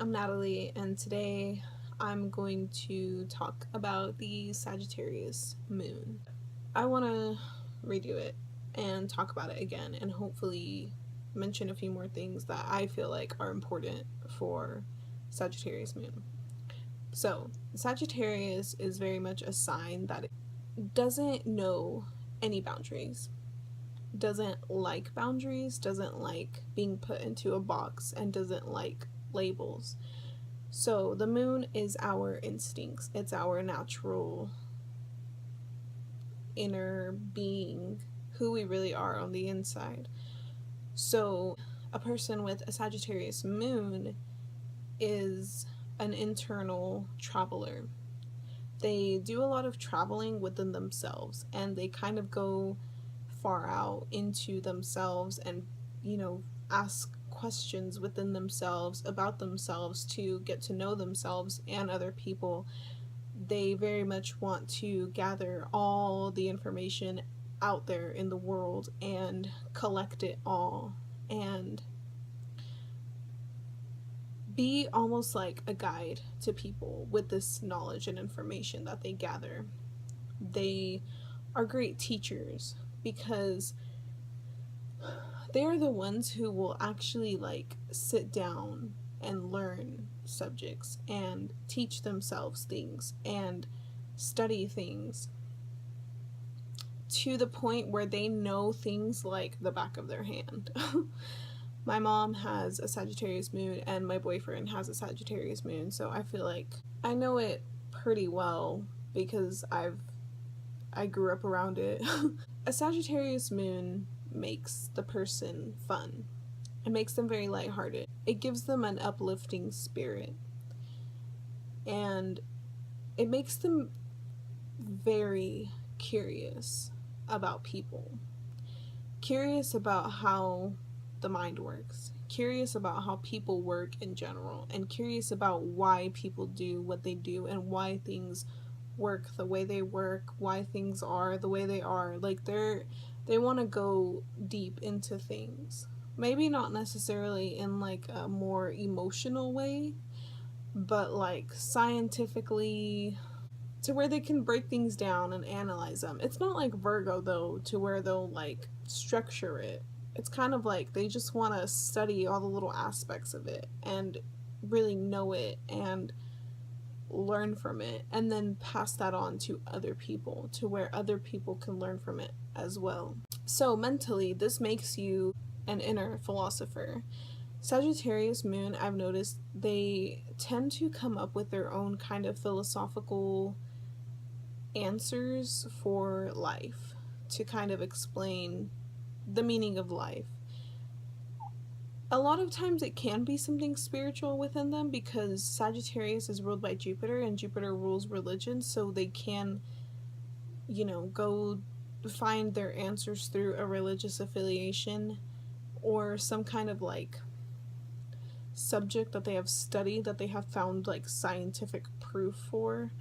I'm Natalie, and today I'm going to talk about the Sagittarius moon. I want to redo it and talk about it again, and hopefully mention a few more things that I feel like are important for Sagittarius moon. So, Sagittarius is very much a sign that doesn't know any boundaries, doesn't like boundaries, doesn't like being put into a box, and doesn't like labels. So the moon is our instincts. It's our natural inner being, who we really are on the inside. So a person with a Sagittarius moon is an internal traveler. They do a lot of traveling within themselves, and they kind of go far out into themselves and, ask questions within themselves about themselves to get to know themselves and other people. They very much want to gather all the information out there in the world and collect it all and be almost like a guide to people with this knowledge and information that they gather. They are great teachers because they're the ones who will actually sit down and learn subjects and teach themselves things and study things to the point where they know things like the back of their hand. My mom has a Sagittarius moon and my boyfriend has a Sagittarius moon, so I feel like I know it pretty well because I grew up around it. A Sagittarius moon makes the person fun. It makes them very lighthearted. It gives them an uplifting spirit. And it makes them very curious about people. Curious about how the mind works. Curious about how people work in general. And curious about why people do what they do and why things work the way they work, why things are the way they are. They want to go deep into things. Maybe not necessarily in a more emotional way, but scientifically, to where they can break things down and analyze them. It's not like Virgo though, to where they'll structure it. It's kind of like they just want to study all the little aspects of it and really know it and learn from it and then pass that on to other people, to where other people can learn from it as well. So mentally, this makes you an inner philosopher. Sagittarius moon, I've noticed, they tend to come up with their own kind of philosophical answers for life to kind of explain the meaning of life. A lot of times it can be something spiritual within them because Sagittarius is ruled by Jupiter and Jupiter rules religion, so they can, go find their answers through a religious affiliation or some kind of subject that they have studied that they have found scientific proof for.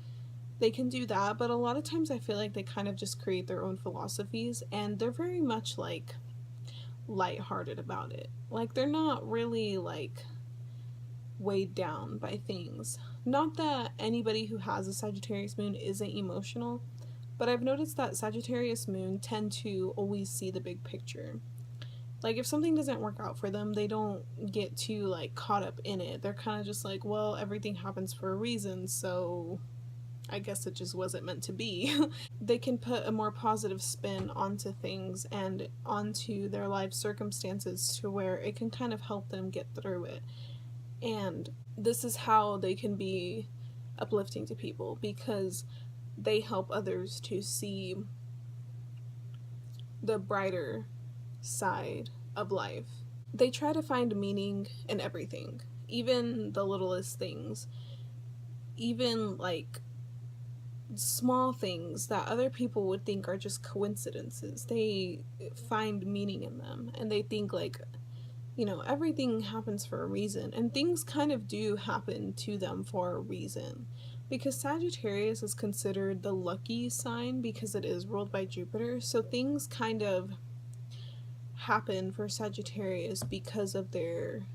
They can do that, but a lot of times I feel like they kind of just create their own philosophies and they're very much lighthearted about it. They're not really weighed down by things. Not that anybody who has a Sagittarius moon isn't emotional, but I've noticed that Sagittarius moon tend to always see the big picture. If something doesn't work out for them, they don't get too caught up in it. They're kind of just well, everything happens for a reason, so I guess it just wasn't meant to be. They can put a more positive spin onto things and onto their life circumstances to where it can kind of help them get through it. And this is how they can be uplifting to people, because they help others to see the brighter side of life. They try to find meaning in everything, even the littlest things, even small things that other people would think are just coincidences. They find meaning in them and they think everything happens for a reason, and things kind of do happen to them for a reason. Because Sagittarius is considered the lucky sign because it is ruled by Jupiter, so things kind of happen for Sagittarius because of their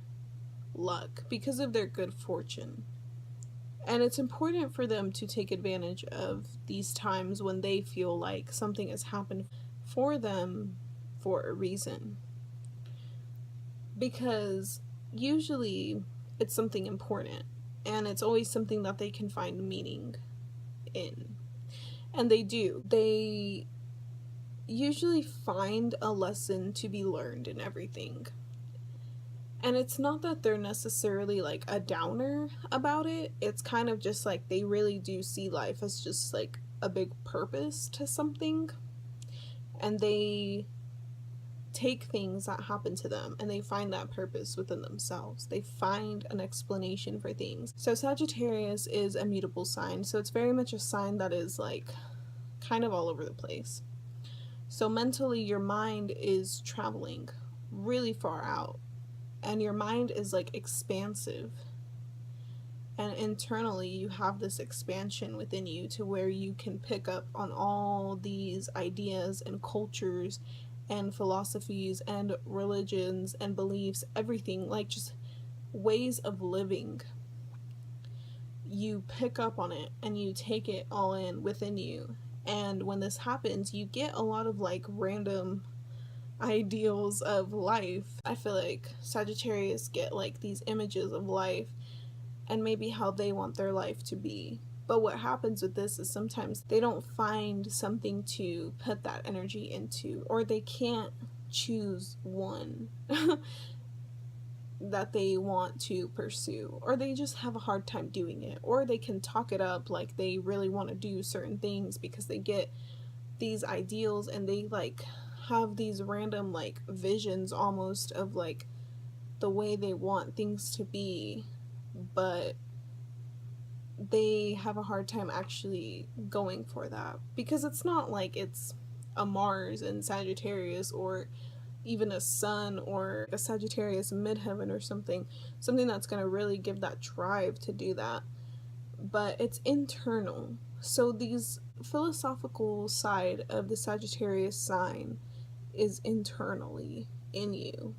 luck, because of their good fortune. And it's important for them to take advantage of these times when they feel like something has happened for them for a reason. Because usually it's something important, and it's always something that they can find meaning in. And they do. They usually find a lesson to be learned in everything. And it's not that they're necessarily like a downer about it. It's kind of just like they really do see life as just like a big purpose to something. And they take things that happen to them and they find that purpose within themselves. They find an explanation for things. So Sagittarius is a mutable sign. So it's very much a sign that is like kind of all over the place. So mentally, your mind is traveling really far out, and your mind is like expansive. And internally, you have this expansion within you to where you can pick up on all these ideas and cultures and philosophies and religions and beliefs, everything, like just ways of living. You pick up on it and you take it all in within you. And when this happens, you get a lot of like random ideals of life. I feel like Sagittarius get like these images of life and maybe how they want their life to be. But what happens with this is sometimes they don't find something to put that energy into, or they can't choose one that they want to pursue, or they just have a hard time doing it, or they can talk it up like they really want to do certain things because they get these ideals and they like have these random like visions almost of like the way they want things to be, but they have a hard time actually going for that because it's not like it's a Mars in Sagittarius or even a sun or a Sagittarius midheaven or something that's going to really give that drive to do that. But it's internal. So these philosophical side of the Sagittarius sign is internally in you.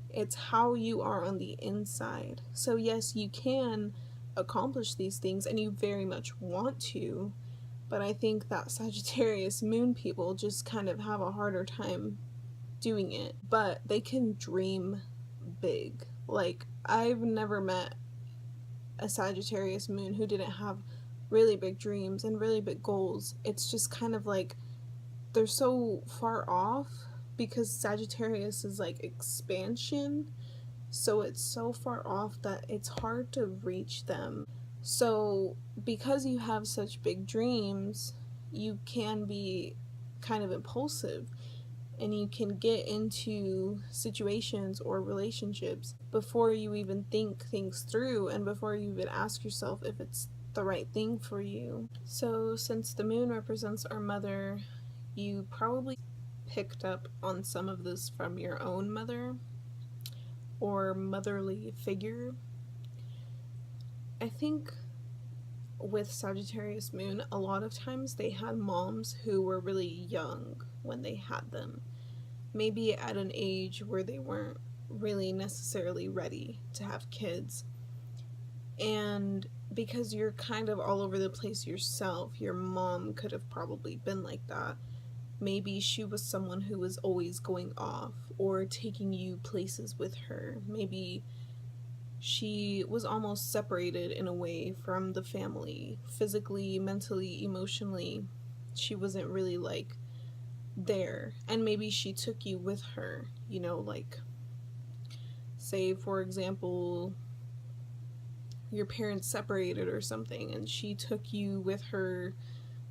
It's how you are on the inside. So yes, you can accomplish these things and you very much want to, but I think that Sagittarius moon people just kind of have a harder time doing it. But they can dream big. Like, I've never met a Sagittarius moon who didn't have really big dreams and really big goals. It's just kind of like they're so far off because Sagittarius is like expansion, so it's so far off that it's hard to reach them. So because you have such big dreams, you can be kind of impulsive and you can get into situations or relationships before you even think things through and before you even ask yourself if it's the right thing for you. So since the moon represents our mother, you probably picked up on some of this from your own mother or motherly figure. I think with Sagittarius moon, a lot of times they had moms who were really young when they had them. Maybe at an age where they weren't really necessarily ready to have kids. And because you're kind of all over the place yourself, your mom could have probably been like that. Maybe she was someone who was always going off or taking you places with her. Maybe she was almost separated in a way from the family, physically, mentally, emotionally. She wasn't really like there, and maybe she took you with her, you know, like say for example your parents separated or something and she took you with her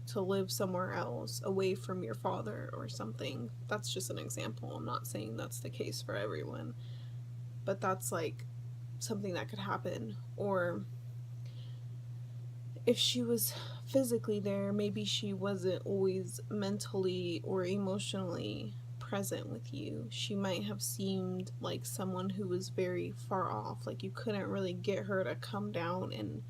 to live somewhere else away from your father or something. That's just an example. I'm not saying that's the case for everyone, but that's like something that could happen. Or if she was physically there, maybe she wasn't always mentally or emotionally present with you. She might have seemed like someone who was very far off, like you couldn't really get her to come down and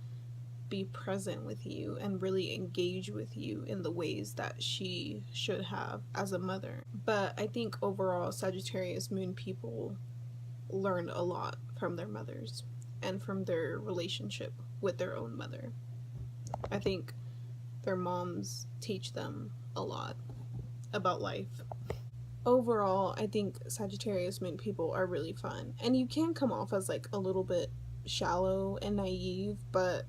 be present with you and really engage with you in the ways that she should have as a mother. But I think overall Sagittarius moon people learned a lot from their mothers and from their relationship with their own mother. I think their moms teach them a lot about life. Overall, I think Sagittarius moon people are really fun. And you can come off as like a little bit shallow and naive, but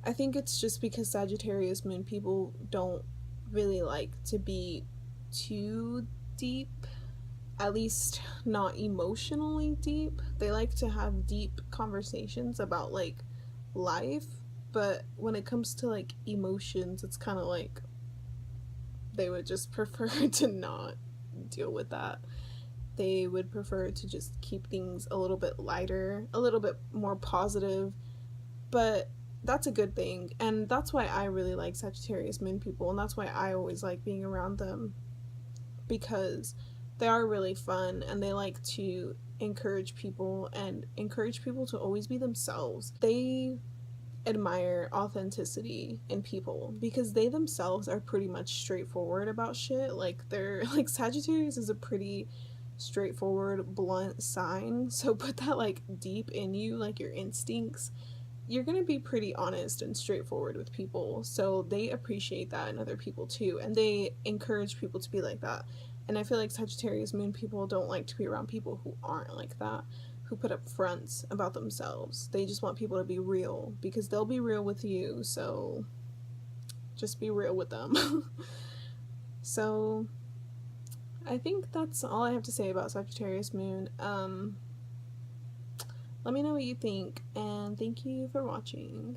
I think it's just because Sagittarius moon people don't really like to be too deep, at least not emotionally deep. They like to have deep conversations about like life, but when it comes to like emotions, it's kind of like they would just prefer to not deal with that. They would prefer to just keep things a little bit lighter, a little bit more positive, but that's a good thing. And that's why I really like Sagittarius moon people, and that's why I always like being around them, because they are really fun and they like to encourage people and encourage people to always be themselves. They admire authenticity in people because they themselves are pretty much straightforward about shit. Like they're like Sagittarius is a pretty straightforward, blunt sign. So put that like deep in you, like your instincts. You're gonna be pretty honest and straightforward with people. So they appreciate that in other people too. And they encourage people to be like that. And I feel like Sagittarius moon people don't like to be around people who aren't like that, who put up fronts about themselves. They just want people to be real because they'll be real with you. So just be real with them. So I think that's all I have to say about Sagittarius moon. Let me know what you think, and thank you for watching.